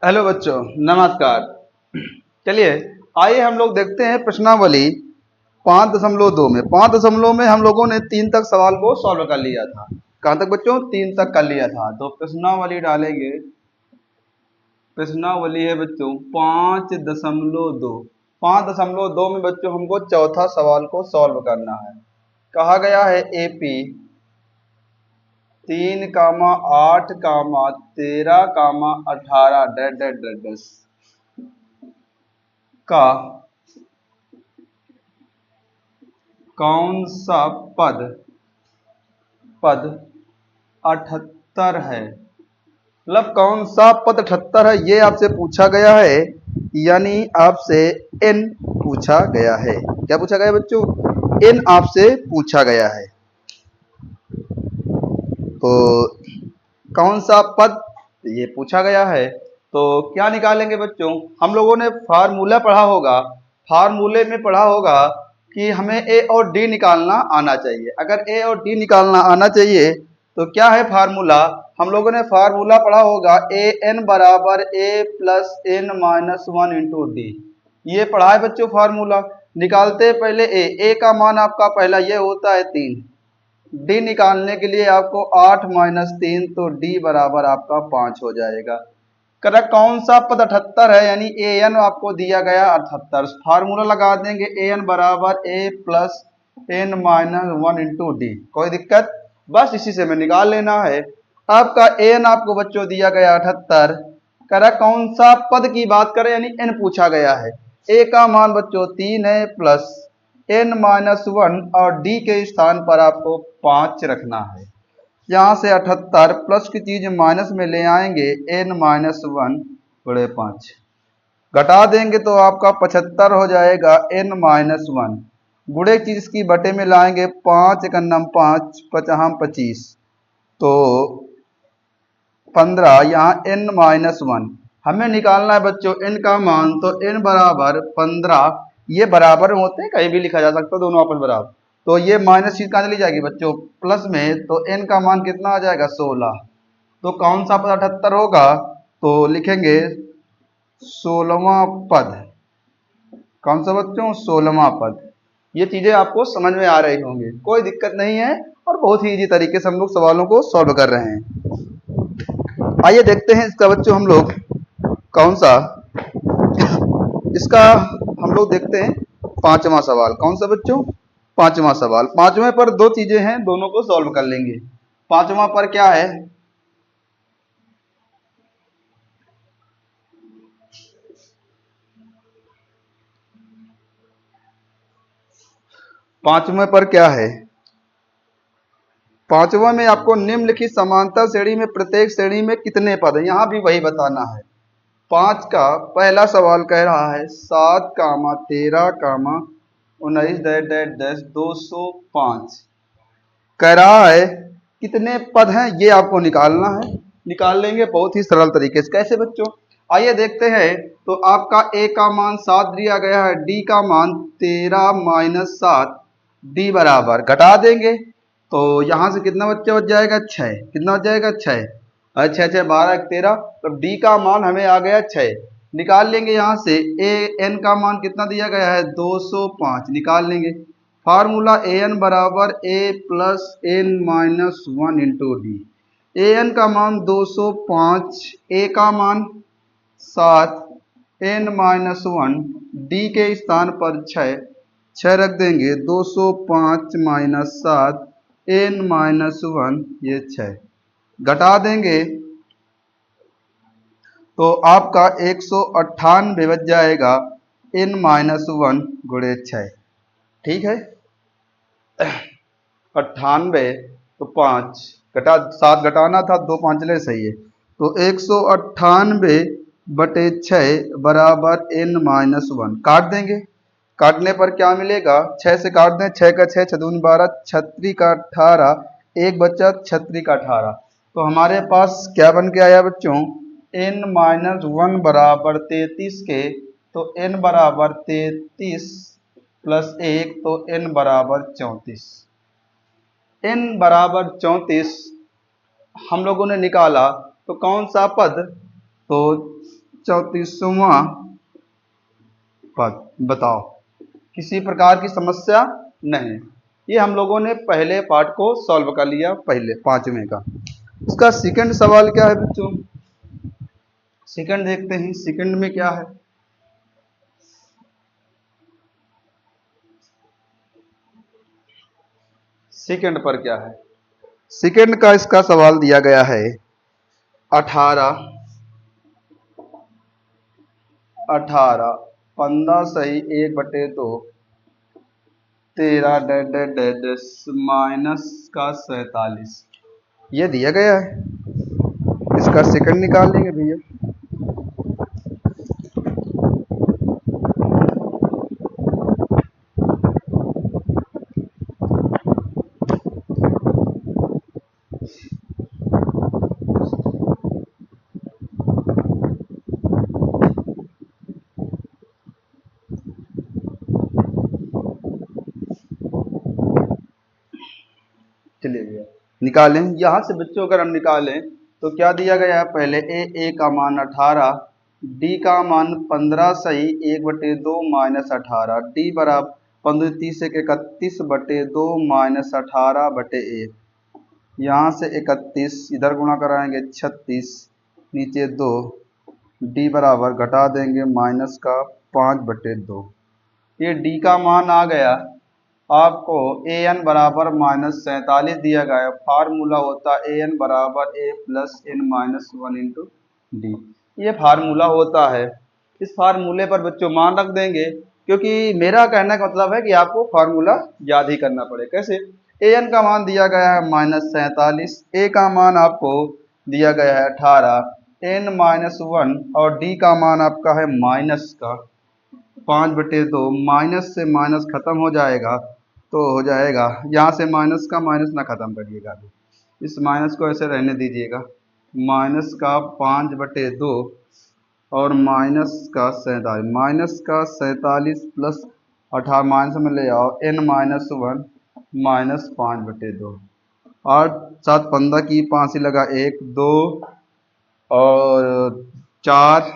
Hello बच्चों, नमस्कार। चलिए, आइए हम लोग देखते हैं प्रश्नावली 5.2 में। 5.2 में हम लोगों ने 3 तक सवाल को सॉल्व कर लिया था। कहाँ तक बच्चों? 3 तक कर लिया था। तो प्रश्नावली डालेंगे। प्रश्नावली है बच्चों 5.2। 5.2 में बच्चों हमको चौथा सवाल को सॉल्व करना है। कहा गया है एपी 3, 8, 13, 18 का कौन सा पद पद 78 है। मतलब कौन सा पद 78 है, ये आपसे पूछा गया है। यानी आपसे n पूछा गया है। क्या पूछा गया बच्चों? n आपसे पूछा गया है। तो कौन सा पद ये पूछा गया है, तो क्या निकालेंगे बच्चों? हम लोगों ने फार्मूला पढ़ा होगा। फार्मूले में पढ़ा होगा कि हमें ए और डी निकालना आना चाहिए। अगर ए और डी निकालना आना चाहिए तो क्या है फार्मूला? हम लोगों ने फार्मूला पढ़ा होगा ए एन बराबर A plus N minus 1 into D. ये पढ़ा है बच्चों फार्मूला। निकालते पहले ए का मान आपका पहला ये होता है 3। डी निकालने के लिए आपको 8 माइनस 3, तो डी बराबर आपका 5 हो जाएगा। करेक्ट। कौन सा पद 78 है? यानी ए एन आपको दिया गया 78। फार्मूला लगा देंगे ए एन बराबर A plus N minus 1 into D. कोई दिक्कत? बस इसी से हमें निकाल लेना है। आपका ए एन आपको बच्चों दिया गया 78। करेक्ट। कौन सा पद की बात करें, यानी एन पूछा गया है। ए का मान बच्चों 3 है प्लस n माइनस 1 और d के स्थान पर आपको 5 रखना है। यहाँ से 78 प्लस की चीज माइनस में ले आएंगे, n माइनस 1 बड़े 5 घटा देंगे तो आपका 75 हो जाएगा n माइनस 1। गुड़े चीज की बटे में लाएंगे, 5 एक अन्नम 5 पचहम 25, तो 15। यहाँ n माइनस 1 हमें निकालना है बच्चों n का मान। तो n बराबर 15, ये बराबर होते हैं, कहीं भी लिखा जा सकता है, दोनों आपस बराबर। तो ये माइनस चीज कहाँ चली जाएगी बच्चों? प्लस में। तो n का मान कितना आ जाएगा? 16। तो कौन सा पद 78 होगा? तो लिखेंगे 16वां पद। कौन सा बच्चों? 16वां पद। ये चीजें आपको समझ में आ रही होंगी, कोई दिक्कत नहीं है। और बहुत ही इजी तरीके से हम लोग सवालों को सॉल्व कर रहे हैं। आइए देखते हैं इसका बच्चों हम लोग कौन सा इसका हम लोग देखते हैं 5वां सवाल। कौन सा बच्चों? 5वां सवाल। 5वें पर दो चीजें हैं, दोनों को सॉल्व कर लेंगे। 5वां पर क्या है? 5वें पर क्या है? 5वें में आपको निम्नलिखित समांतर श्रेणी में प्रत्येक श्रेणी में कितने पद हैं, यहां भी वही बताना है। 5 का पहला सवाल कह रहा है 7, 13, 19 205। कह रहा है कितने पद हैं, ये आपको निकालना है। निकाल लेंगे बहुत ही सरल तरीके से। कैसे बच्चों? आइए देखते हैं। तो आपका ए का मान 7 दिया गया है, डी का मान 13 माइनस 7, डी बराबर घटा देंगे तो यहां से कितना बच्चा बच जाएगा? 6। कितना बच जाएगा? 6। अच्छा अच्छा, 12 13। तो डी का मान हमें आ गया 6। निकाल लेंगे यहाँ से ए एन का मान कितना दिया गया है? 205 निकाल लेंगे। फार्मूला ए एन बराबर A plus N minus 1 into D. A N का मान 205, ए का मान 7, एन माइनस 1, डी के स्थान पर 6 रख देंगे। 205 माइनस 7, एन माइनस 1, ये 6 घटा देंगे तो आपका 198 बच जाएगा, n माइनस 1 गुणे 6। ठीक है। 98 तो 5 घटा 7 घटाना था, 2 5 सही है। तो 198 बटे 6 बराबर n माइनस 1। काट देंगे। काटने पर क्या मिलेगा? 6 से काट दें, 6 का 6 6 दूनी 12, 36 का 18, एक बच्चा 36 का 18। तो हमारे पास क्या बन के आया बच्चों? n माइनस 1 बराबर 33 के, तो n बराबर 33 प्लस 1, तो n बराबर 34। n बराबर 34 हम लोगों ने निकाला। तो कौन सा पद? तो 34वां पद। बताओ, किसी प्रकार की समस्या नहीं। ये हम लोगों ने पहले पार्ट को सॉल्व कर लिया, पहले 5वें का। इसका सेकंड सवाल क्या है बच्चों? सेकंड देखते हैं, सेकंड में क्या है। सेकंड पर क्या है? सेकंड का इसका सवाल दिया गया है 18 18 15 सही 1/2 13 माइनस का 47 ये दिया गया है। इसका सेकंड निकाल लेंगे भैया। चलिए भैया निकालें। यहाँ से बच्चों अगर हम निकालें तो क्या दिया गया है? पहले ए का मान 18, डी का मान 15 सही 1/2 माइनस 18, डी बराबर 15 30 31/2 माइनस 18/1। यहाँ से 31 इधर गुणा कराएंगे 36 नीचे 2, डी बराबर घटा देंगे माइनस का 5/2। ये डी का मान आ गया आपको ए एन बराबर -47 दिया गया है। फार्मूला होता है ए एन बराबर A plus N minus 1 into D. ये फार्मूला होता है। इस फार्मूले पर बच्चों मान रख देंगे, क्योंकि मेरा कहने का मतलब है कि आपको फार्मूला याद ही करना पड़े। कैसे? ए एन का मान दिया गया है -47, ए का मान आपको दिया गया है 18, एन माइनस 1 और डी का मान आपका है माइनस का 5/2। माइनस से माइनस खत्म हो जाएगा तो हो जाएगा, यहाँ से माइनस का माइनस ना खत्म करिएगा, इस माइनस को ऐसे रहने दीजिएगा। माइनस का 5/2 और माइनस का 47, माइनस का 47 प्लस 18 माइनस में ले आओ n माइनस 1 माइनस 5/2। 8 7 15 की 5 ही लगा 1 2 और 4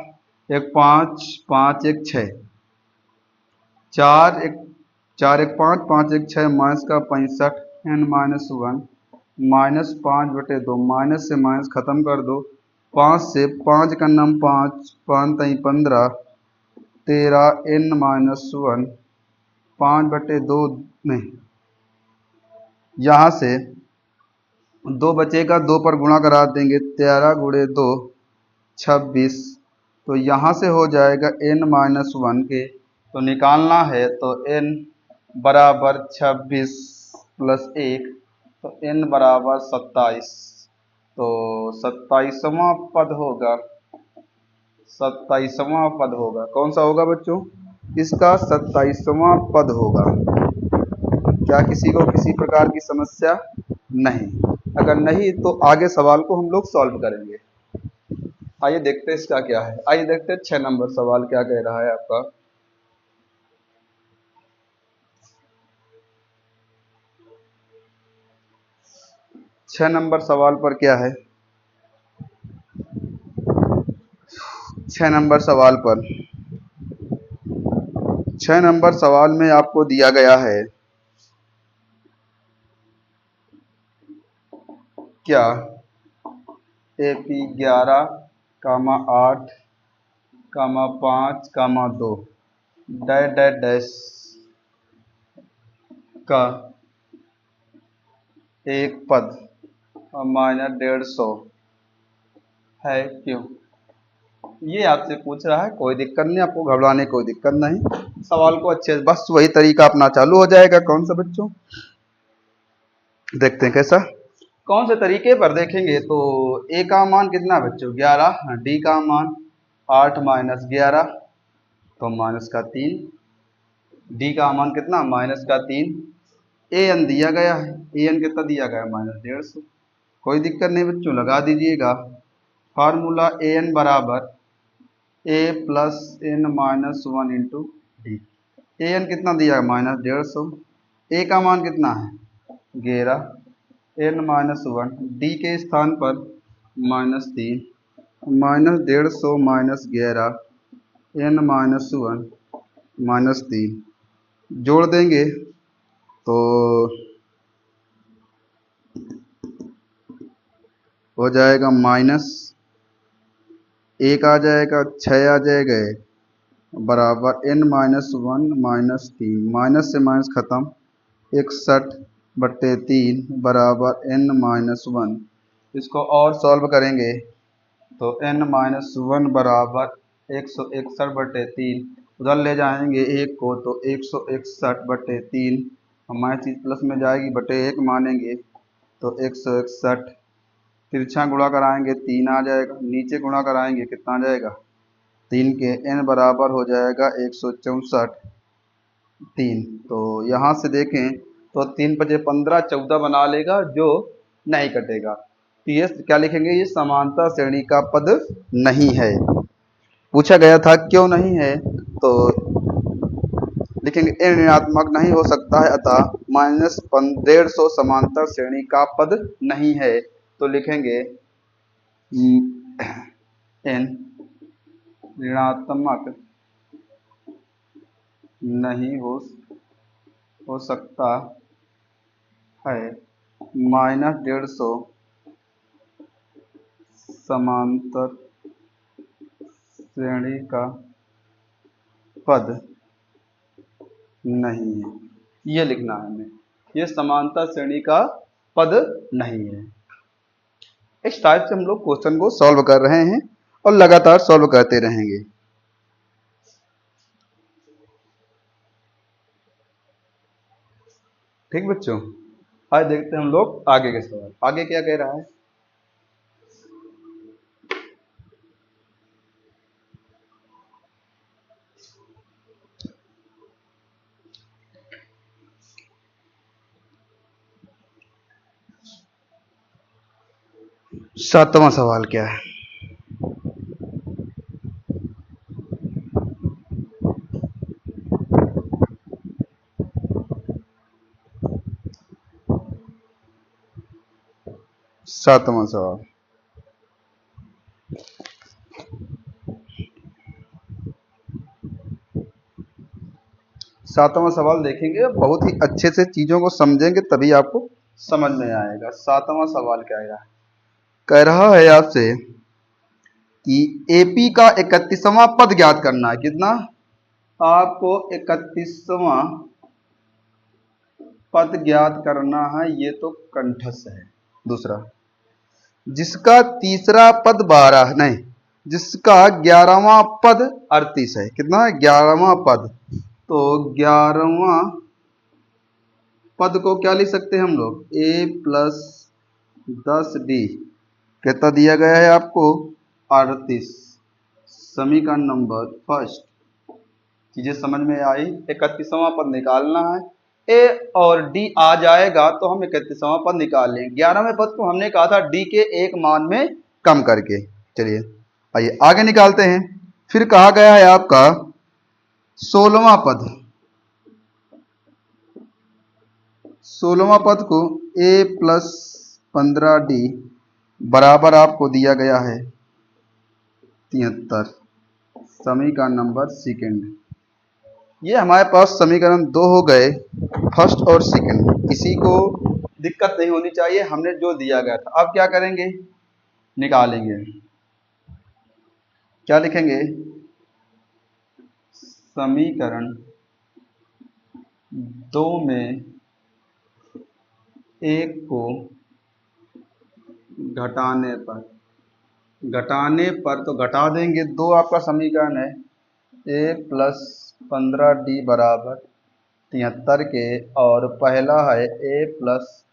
1 5 5 1 6 4 1 5 5 1 6 माइनस का 65 n माइनस 1 माइनस 5/2। माइनस से माइनस खत्म कर दो, 5 से 5 का नाम 5 5 3 15 13 n माइनस 1 5/2 में यहाँ से 2 बचेगा, 2 पर गुणा करा देंगे 13 गुणे 2 26। तो यहाँ से हो जाएगा n माइनस 1 के तो निकालना है तो n बराबर 26 प्लस 1 तो n बराबर 27। तो 27वां पद होगा, 27वां पद होगा। कौन सा होगा बच्चों? इसका 27वां पद होगा। क्या किसी को किसी प्रकार की समस्या नहीं? अगर नहीं तो आगे सवाल को हम लोग सॉल्व करेंगे। आइए देखते हैं इसका क्या है। आइए देखते हैं 6 नंबर सवाल क्या कह रहा है आपका। छह नंबर सवाल पर क्या है? 6 नंबर सवाल पर 6 नंबर सवाल में आपको दिया गया है क्या? AP 11, 8, 5, 2 डैश डैश डैश का एक पद माइनस 150 है, क्यों? ये आपसे पूछ रहा है। कोई दिक्कत नहीं, आपको घबराने कोई दिक्कत नहीं। सवाल को अच्छे बस वही तरीका अपना चालू हो जाएगा। कौन सा बच्चों? देखते हैं कैसा, कौन से तरीके पर देखेंगे। तो ए का मान कितना बच्चों? 11, डी का मान 8 माइनस 11 तो माइनस का 3, डी का मान कितना? माइनस का 3। ए एन दिया गया है, ए एन कितना दिया गया है? -150। कोई दिक्कत नहीं बच्चों, लगा दीजिएगा फार्मूला ए एन बराबर A plus N minus 1 into D. A N कितना दिया है? -150। ए का मान कितना है? 11 एन माइनस 1, डी के स्थान पर -3 -150 माइनस 11 n माइनस 1 माइनस 3 जोड़ देंगे तो हो जाएगा -1 आ जाएगा, 6 आ जाएगा बराबर n माइनस 1 माइनस 3 माइनस से माइनस खत्म 61/3 बराबर n माइनस 1। इसको और सॉल्व करेंगे तो n माइनस 1 बराबर 161/3 उधर ले जाएंगे एक को तो 161/3 हमारी चीज़ प्लस में जाएगी बटे 1 मानेंगे तो 161 तिरछा गुणा कराएंगे 3 आ जाएगा, नीचे गुणा कराएंगे कितना आ जाएगा 3 के n बराबर हो जाएगा 164 3। तो यहाँ से देखें तो 3 बजे 15 14 बना लेगा जो नहीं कटेगा। तो ये क्या लिखेंगे, ये समांतर श्रेणी का पद नहीं है। पूछा गया था क्यों नहीं है तो लिखेंगे ए ऋणात्मक नहीं हो सकता है अतः -150 समांतर श्रेणी का पद नहीं है। तो लिखेंगे n ऋणात्मक नहीं हो सकता है -150 समांतर श्रेणी का पद नहीं है। ये लिखना है हमें, ये समांतर श्रेणी का पद नहीं है। इस टाइप से हम लोग क्वेश्चन को सॉल्व कर रहे हैं और लगातार सॉल्व करते रहेंगे। ठीक बच्चों, आज देखते हैं हम लोग आगे के सवाल। आगे क्या कह रहा है, सातवां सवाल क्या है। सातवां सवाल, सातवां सवाल देखेंगे, बहुत ही अच्छे से चीजों को समझेंगे तभी आपको समझ में आएगा। सातवां सवाल क्या है, कह रहा है आपसे कि एपी का 31वां पद ज्ञात करना है। कितना, आपको 31वां पद ज्ञात करना है, ये तो कंठस्थ है। दूसरा, जिसका तीसरा पद 12 नहीं, जिसका 11वां पद 38 है। कितना है, 11वां पद। तो 11वां पद को क्या लिख सकते हैं हम लोग, a प्लस 10d कितना दिया गया है आपको 38। समीकरण नंबर फर्स्ट। चीजें समझ में आई। 31वां पद निकालना है, ए और डी आ जाएगा तो हम 31वां पद निकाल लेंगे। 11वें पद को हमने कहा था डी के एक मान में कम करके। चलिए आइए आगे निकालते हैं। फिर कहा गया है आपका 16वां पद, 16वां पद को a प्लस 15d बराबर आपको दिया गया है 73। समीकरण नंबर सेकेंड। ये हमारे पास समीकरण 2 हो गए, फर्स्ट और सेकंड। इसी को दिक्कत नहीं होनी चाहिए, हमने जो दिया गया था। अब क्या करेंगे, निकालेंगे। क्या लिखेंगे, समीकरण 2 में एक को घटाने पर तो घटा देंगे, 2 आपका समीकरण है a प्लस 15d बराबर 73 के, और पहला है a प्लस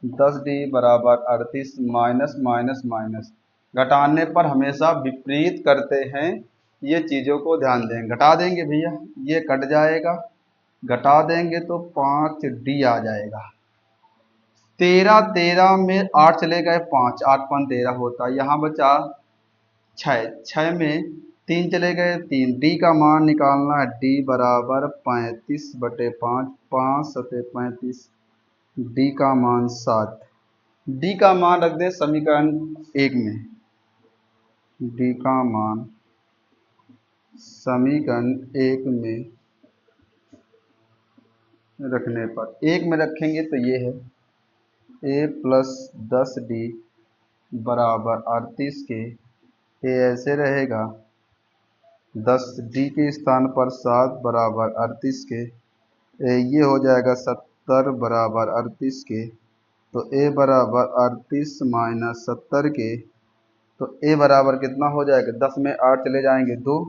10d बराबर 38 माइनस माइनस माइनस। घटाने पर हमेशा विपरीत करते हैं, ये चीज़ों को ध्यान दें। घटा देंगे भैया, ये कट जाएगा, घटा देंगे तो 5d आ जाएगा। 13 13 में 8 चले गए 5, 8 5 13 होता है। यहाँ बचा 6, 6 में 3 चले गए 3। डी का मान निकालना है, डी बराबर 35/5, 5 सते 35। डी का मान 7। डी का मान रख दें समीकरण 1 में, डी का मान समीकरण 1 में रखने पर, 1 में रखेंगे तो ये है a प्लस 10d बराबर 38 के, ये ऐसे रहेगा 10d के स्थान पर 7 बराबर 38 के, ये हो जाएगा 70 बराबर 38 के, तो a बराबर 38 माइनस 70 के, तो a बराबर कितना हो जाएगा, 10 में 8 चले जाएंगे 2,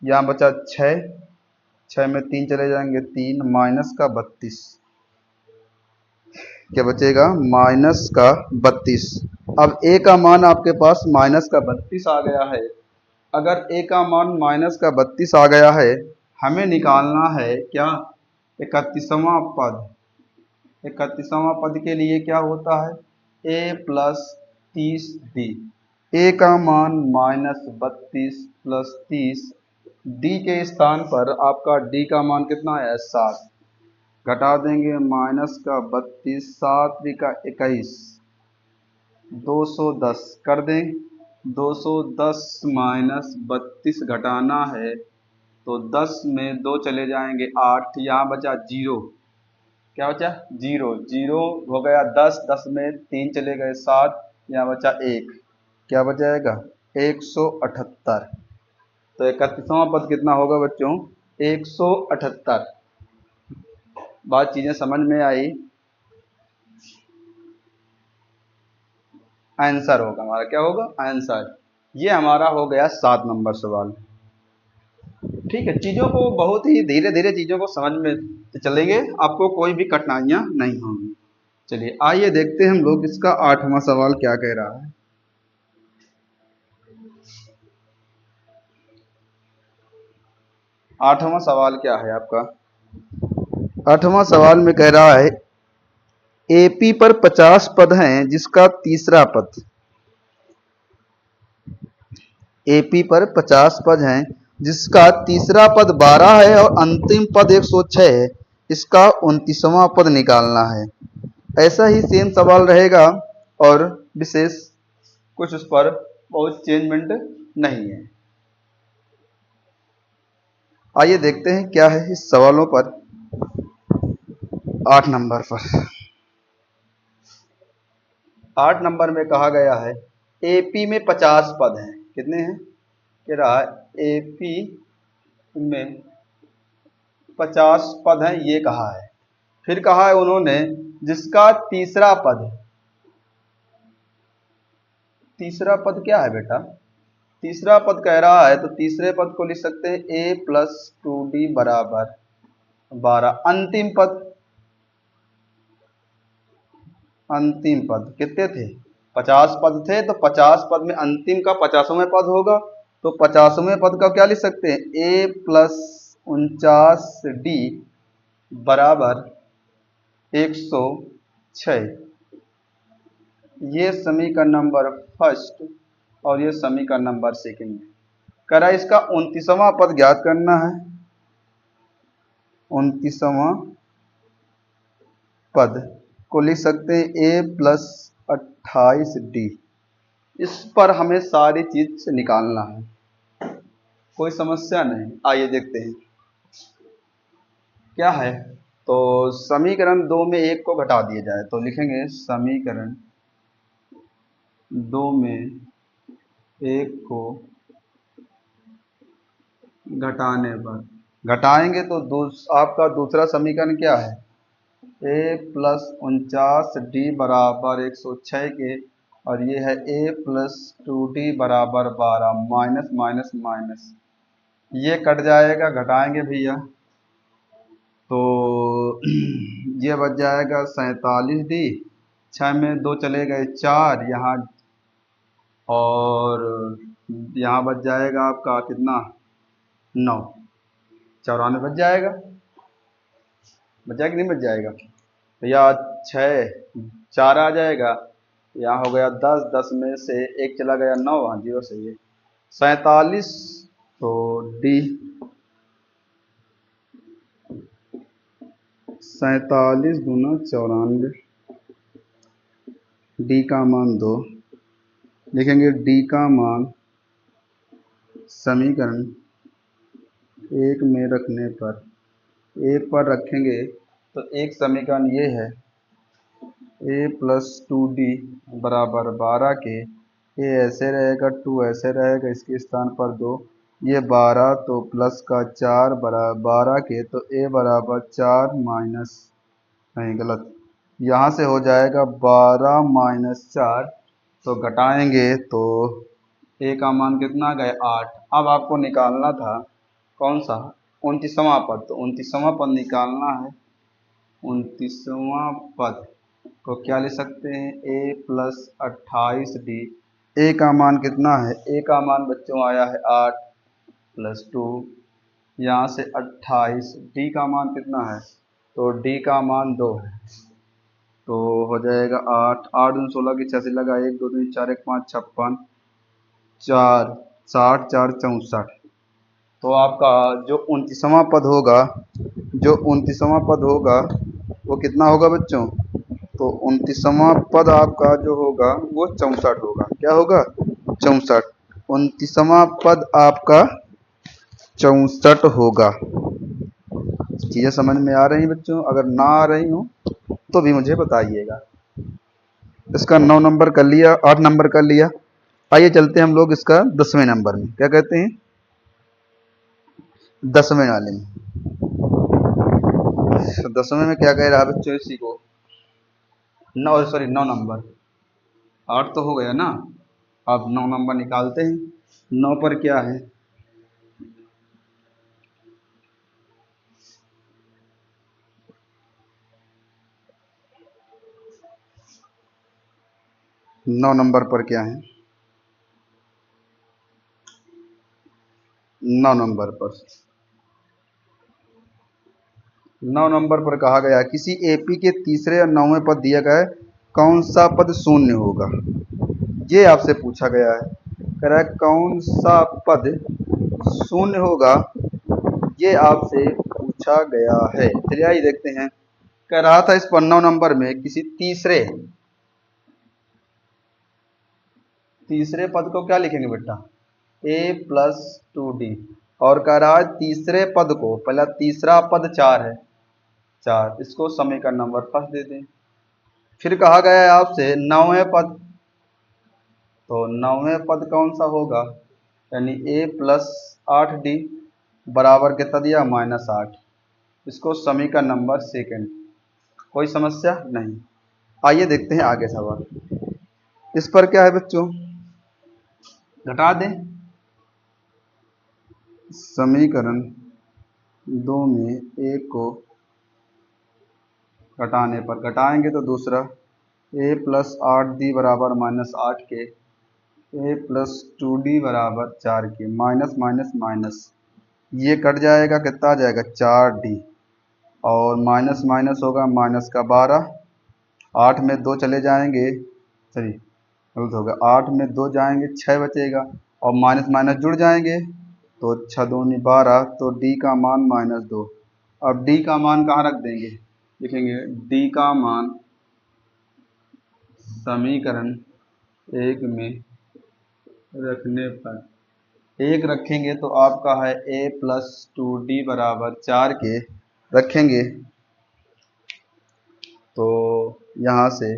यहाँ बचा 6, 6 में 3 चले जाएंगे 3, माइनस का 32, क्या बचेगा माइनस का 32। अब a का मान आपके पास माइनस का 32 आ गया है। अगर a का मान माइनस का 32 आ गया है, हमें निकालना है क्या, 31वां पद। 31वां पद के लिए क्या होता है, a प्लस 30d, a का मान माइनस 32 प्लस 30, d के स्थान पर आपका d का मान कितना है 7, घटा देंगे माइनस का 32, 7 का 21, 210 कर दें, 210 माइनस 32 घटाना है तो 10 में 2 चले जाएंगे 8, यहाँ बचा 0, क्या बचा 0, 0 हो गया 10, 10 में 3 चले गए 7, यहाँ बचा 1, क्या बच जाएगा 178। तो 31वां पद कितना होगा बच्चों 178। बात चीजें समझ में आई, आंसर होगा हमारा, क्या होगा आंसर। ये हमारा हो गया 7 नंबर सवाल। ठीक है, चीजों को बहुत ही धीरे धीरे चीजों को समझ में चलेंगे, आपको कोई भी कठिनाइयां नहीं होंगी। चलिए आइए देखते हैं हम लोग इसका 8वां सवाल क्या कह रहा है। 8वां सवाल क्या है आपका, 8वां सवाल में कह रहा है एपी पर 50 पद हैं जिसका तीसरा पद, एपी पर 50 पद हैं जिसका तीसरा पद 12 है और अंतिम पद 106 है, इसका 29वां पद निकालना है। ऐसा ही सेम सवाल रहेगा और विशेष कुछ उस पर बहुत चेंजमेंट नहीं है। आइए देखते हैं क्या है इस सवालों पर। 8 नंबर पर, 8 नंबर में कहा गया है एपी में 50 पद हैं, कितने हैं, कह रहा है एपी में 50 पद हैं ये कहा है। फिर कहा है उन्होंने जिसका तीसरा पद, तीसरा पद क्या है बेटा, तीसरा पद कह रहा है तो तीसरे पद को लिख सकते हैं a प्लस 2d बराबर 12। अंतिम पद, अंतिम पद कितने थे 50 पद थे, तो 50 पद में अंतिम का 50वें पद होगा, तो 50वें पद का क्या लिख सकते हैं a प्लस 49d बराबर 106। ये समीकरण नंबर फर्स्ट और ये समीकरण नंबर सेकंड। करा इसका 29वां पद ज्ञात करना है, 29वां पद को लिख सकते हैं a प्लस 28d। इस पर हमें सारी चीज से निकालना है, कोई समस्या नहीं। आइए देखते हैं क्या है। तो समीकरण 2 में 1 को घटा दिया जाए तो लिखेंगे समीकरण 2 में 1 को घटाने पर, घटाएंगे तो आपका दूसरा समीकरण क्या है a प्लस 49d बराबर 106 के, और ये है a प्लस 2d बराबर 12, माइनस माइनस माइनस, ये कट जाएगा, घटाएंगे भैया तो ये बच जाएगा 47d, 6 में 2 चले गए 4, यहाँ और यहाँ बच जाएगा आपका कितना 9, 94 बच जाएगा, बच जाएगा कि नहीं बच जाएगा, तो या 6 4 आ जाएगा, यहाँ हो गया 10, 10 में से 1 चला गया 9, हाँ 0 सही है 47। तो डी 47 दूना 94, डी का मान 2, लिखेंगे डी का मान समीकरण एक में रखने पर, एक पर रखेंगे तो एक समीकरण ये है a प्लस 2d बराबर 12 के, ए ऐसे रहेगा, 2 ऐसे रहेगा, इसके स्थान पर 2, ये 12 तो प्लस का 4 बराबर 12 के, तो a बराबर 4 माइनस, नहीं गलत, यहाँ से हो जाएगा 12 माइनस 4, तो घटाएंगे तो a का मान कितना गया 8। अब आपको निकालना था कौन सा 29वां पद, तो 29वां पद निकालना है। 29वां पद को क्या लिख सकते हैं, a प्लस 28d, a का मान कितना है, a का मान बच्चों आया है 8 प्लस 2, यहाँ से 28, d का मान कितना है, तो d का मान 2 है, तो हो जाएगा 8, 8 दूनी 16 की 86 लगा, 1 2 3 4 1 5 56, 4 60 4 64, तो आपका जो 29वां पद होगा, जो 29वां पद होगा वो कितना होगा बच्चों, तो 29वां पद आपका जो होगा वो 64 होगा। क्या होगा, 64। 29वां पद आपका 64 होगा। चीजें समझ में आ रही हैं बच्चों? अगर ना आ रही हो तो भी मुझे बताइएगा। इसका 9 नंबर कर लिया, 8 नंबर कर लिया। आइए चलते हैं हम लोग इसका 10वें नंबर में। क्या कहते हैं, 10वें वाले में। 10वें में क्या कह रहा है बच्चों, इसी को 9 नंबर, 8 तो हो गया ना, अब 9 नंबर निकालते हैं। 9 पर क्या है, नौ नंबर पर क्या है, 9 नंबर पर, 9 नंबर पर कहा गया किसी एपी के तीसरे और 9वें पद दिया गया है, कौन सा पद शून्य होगा, ये आपसे पूछा गया है। कह रहा है कौन सा पद शून्य होगा, ये आपसे पूछा गया है। चलिए आइए देखते हैं। कह रहा था इस पर 9 नंबर में किसी तीसरे पद को क्या लिखेंगे बेटा, a प्लस 2d, और कह रहा है तीसरे पद को, पहला तीसरा पद 4 है, 4, इसको समीकरण नंबर फर्स्ट दे दें। फिर कहा गया है आपसे 9वें पद, तो 9वें पद कौन सा होगा, यानी a प्लस 8d बराबर कितना दिया, -8, इसको समीकरण नंबर सेकंड। कोई समस्या नहीं। आइए देखते हैं आगे सवाल। इस पर क्या है बच्चों, घटा दें। समीकरण 2 में एक को घटाने पर, घटाएंगे तो दूसरा a प्लस 8d बराबर -8 के, a प्लस 2d बराबर 4 के, माइनस माइनस माइनस, ये कट जाएगा, कितना आ जाएगा 4d, और माइनस माइनस होगा माइनस का 12, 8 में 2 चले जाएंगे, सॉरी गलत होगा, 8 में 2 जाएंगे 6 बचेगा, और माइनस माइनस जुड़ जाएंगे, तो 6 दूनी 12, तो d का मान -2। अब d का मान कहाँ रख देंगे, लिखेंगे d का मान समीकरण 1 में रखने पर, 1 रखेंगे तो आपका है a प्लस 2d बराबर 4 के, रखेंगे तो यहाँ से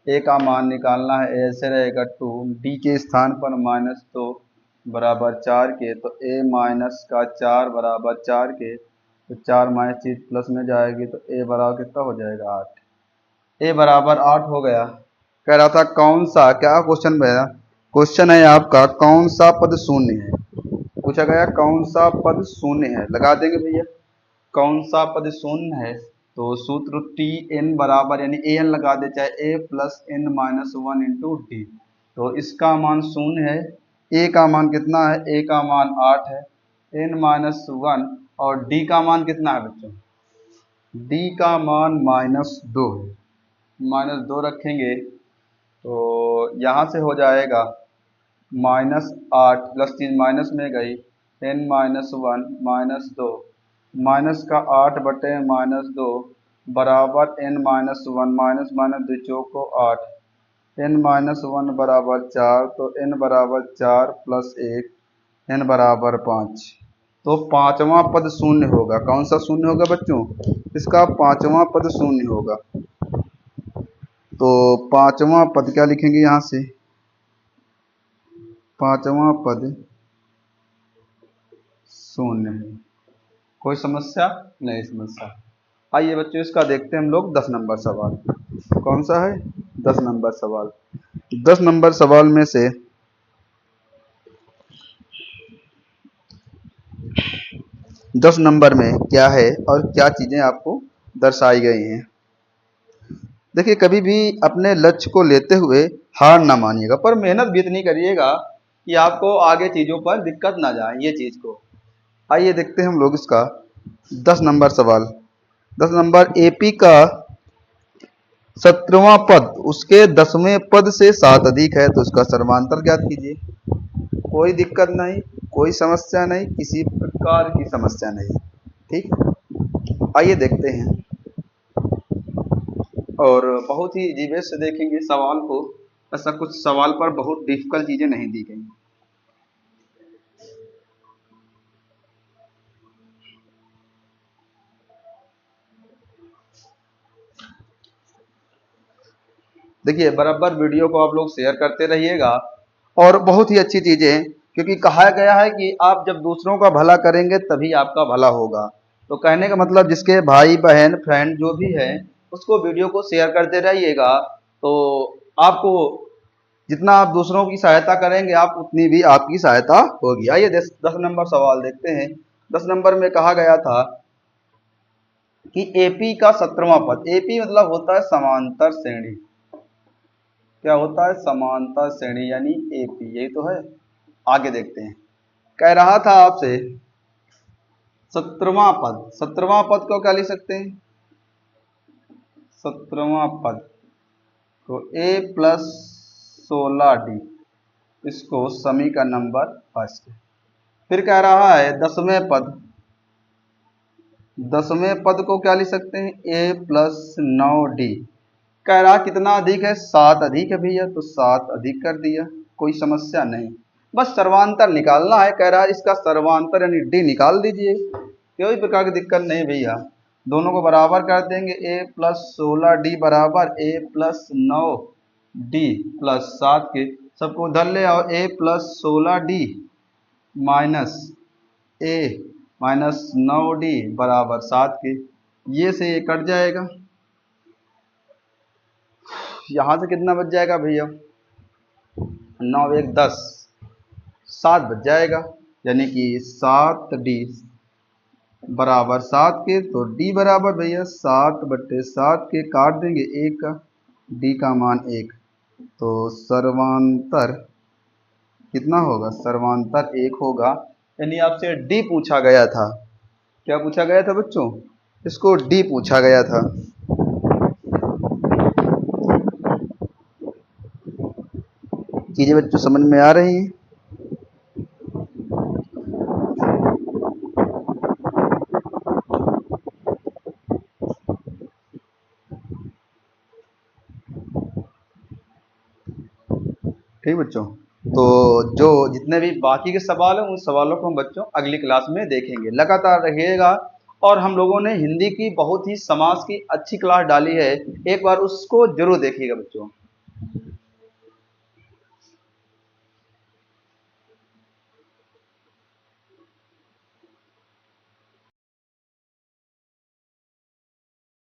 a का मान निकालना है, ऐसे रहेगा 2, d के स्थान पर -2 बराबर 4 के, तो a माइनस का 4 बराबर 4 के, तो 4 माइनस चीज प्लस में जाएगी, तो a बराबर कितना हो जाएगा 8, a बराबर 8 हो गया। कह रहा था कौन सा, क्या क्वेश्चन भैया, क्वेश्चन है आपका कौन सा पद शून्य है, पूछा गया कौन सा पद शून्य है, लगा देंगे भैया। कौन सा पद शून्य है, तो सूत्र टी एन बराबर, यानी ए एन लगा दे, चाहे A plus N minus 1 into T, तो इसका मान शून्य है। ए का मान कितना है, ए का मान 8 है, एन माइनस 1, और डी का मान कितना है बच्चों, डी का मान -2 है, -2 रखेंगे तो यहाँ से हो जाएगा -8 प्लस 3 माइनस में गई, n माइनस 1 -2, माइनस का 8 बटे -2 बराबर n माइनस 1, माइनस माइनस 2 चौको 8, n माइनस 1 बराबर 4, तो n बराबर 4 प्लस 1, n बराबर 5, तो पांचवा पद शून्य होगा। कौन सा शून्य होगा बच्चों? इसका पांचवा पद शून्य होगा। तो पांचवा पद क्या लिखेंगे यहाँ से? पांचवा पद शून्य है। कोई समस्या नहीं? समस्या। आइए बच्चों इसका देखते हैं हम लोग 10 नंबर सवाल। कौन सा है? 10 नंबर सवाल। 10 नंबर सवाल में से 10 नंबर में क्या है और क्या चीजें आपको दर्शाई गई हैं। देखिए, कभी भी अपने लक्ष्य को लेते हुए हार ना मानिएगा, पर मेहनत भी इतनी करिएगा कि आपको आगे चीजों पर दिक्कत ना जाए, ये चीज को। आइए देखते हैं हम लोग इसका 10 नंबर सवाल। 10 नंबर, एपी का 17वां पद उसके 10वें पद से 7 अधिक है, तो उसका सर्वांतर ज्ञात कीजिए। कोई दिक्कत नहीं, कोई समस्या नहीं, किसी प्रकार की समस्या नहीं। ठीक, आइए देखते हैं। और बहुत ही जीवेश से देखेंगे सवाल को। ऐसा कुछ सवाल पर बहुत डिफिकल्ट चीजें नहीं दी गई। देखिए, बराबर वीडियो को आप लोग शेयर करते रहिएगा। और बहुत ही अच्छी चीजें, क्योंकि कहा गया है कि आप जब दूसरों का भला करेंगे तभी आपका भला होगा। तो कहने का मतलब, जिसके भाई बहन फ्रेंड जो भी है, उसको वीडियो को शेयर करते रहिएगा। तो आपको जितना आप दूसरों की सहायता करेंगे, आप उतनी भी आपकी सहायता होगी। आइए 10 नंबर सवाल देखते हैं। 10 नंबर में कहा गया था कि एपी का 17वां पद, एपी मतलब होता है समांतर श्रेणी। क्या होता है? समांतर श्रेणी, यानी एपी, यही तो है। आगे देखते हैं। कह रहा था आपसे 17वां पद, 17वां पद को क्या लिख सकते हैं? 17वां पद को a प्लस 16d, इसको समी का नंबर फर्स्ट। फिर कह रहा है 10वें पद, 10वें पद को क्या लिख सकते हैं? a plus 9d। कह रहा कितना अधिक है? 7 अधिक है भैया, तो 7 अधिक कर दिया। कोई समस्या नहीं, बस सर्वांतर निकालना है। कह रहा है इसका सर्वांतर यानी डी निकाल दीजिए, कोई प्रकार की दिक्कत नहीं भैया। दोनों को बराबर कर देंगे। a प्लस 16d बराबर a प्लस 9d प्लस 7 के सबको उधर ले आओ। a plus 16d minus a minus 9d बराबर 7 के, ये से ये कट जाएगा। यहां से कितना बच जाएगा भैया? 9 1 10, 7 बच जाएगा। यानी कि 7d बराबर 7 के, तो d बराबर भैया 7/7 के, काट देंगे 1 का, d का मान 1। तो सर्वांतर कितना होगा? सर्वांतर 1 होगा। यानी आपसे d पूछा गया था। क्या पूछा गया था बच्चों? इसको d पूछा गया था। चीजें बच्चों समझ में आ रही हैं? ठीक बच्चों, तो जो जितने भी बाकी के सवाल हैं, उन सवालों को हम बच्चों अगली क्लास में देखेंगे। लगातार रहिएगा। और हम लोगों ने हिंदी की बहुत ही समास की अच्छी क्लास डाली है, एक बार उसको जरूर देखिएगा बच्चों।